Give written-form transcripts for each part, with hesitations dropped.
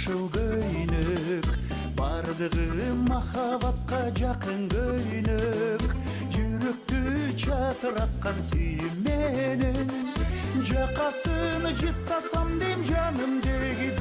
жашыл көйнөк, бардыгы махабатка жакын көйнөк. Жүрөктү чатыраткан сүйүм менен, жакасын жыттасам дейм жаным дегидеп.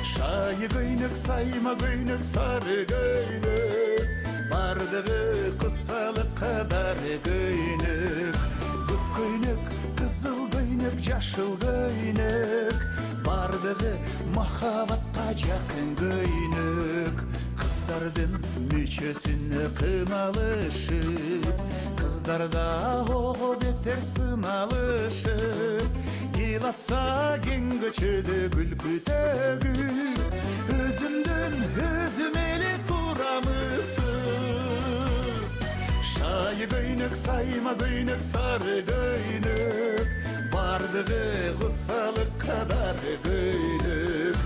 Шайы көйнөк, сайма көйнөк, сары көйнөк, бардыгы кысалыкка дары көйнөк. Көк көйнөк, кызыл көйнөк, жашыл көйнөк, бардыгы махабатка жакын көйнөк. Кыздардын мүчөсүнө кыналышып, кыздарда ого бетер сыналышып, эл атса кең көчөдө күлкү төгүп, өзүмдөн өзүм эле турамысып. Шайы көйнөк, сайма көйнөк, сары көйнөк, бардыгы кысалыкка дары көйнөк.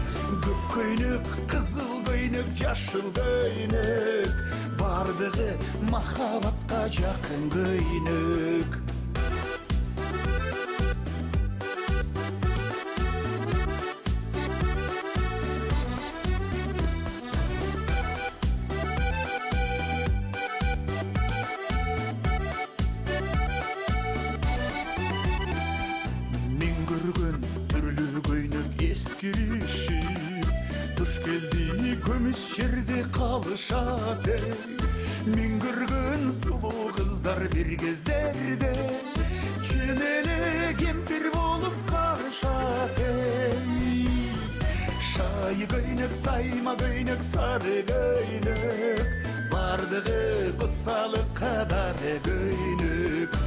Көк көйнөк, кызыл көйнөк, жашыл көйнөк, бардыгы махабатка жакын көйнөк. Мен көргөн түрлүү көйнөк эскиришип, туш келди көмүс жерде калышат эй. Мен көргөн сулуу кыздар бир кездерде чын эле кемпир болуп карышат эй. Шайы көйнөк, сайма көйнөк, сары көйнөк, бардыгы кысалыкка дары көйнөк.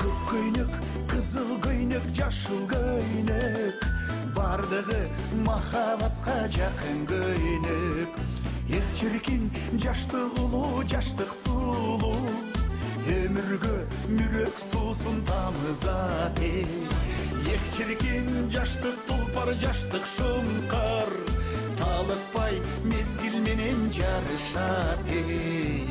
Көк көйнөк, кызыл көйнөк, жашыл көйнөк, бардыгы махабатка жакын көйнөк. Эх чиркин, жаштык улуу, жаштык сулуу, өмүргө мүрөк суусун тамызат эй. Эх чиркин, жаштык тулпар, жаштык шумкар, талыкпай мезгил менен жарышат эй.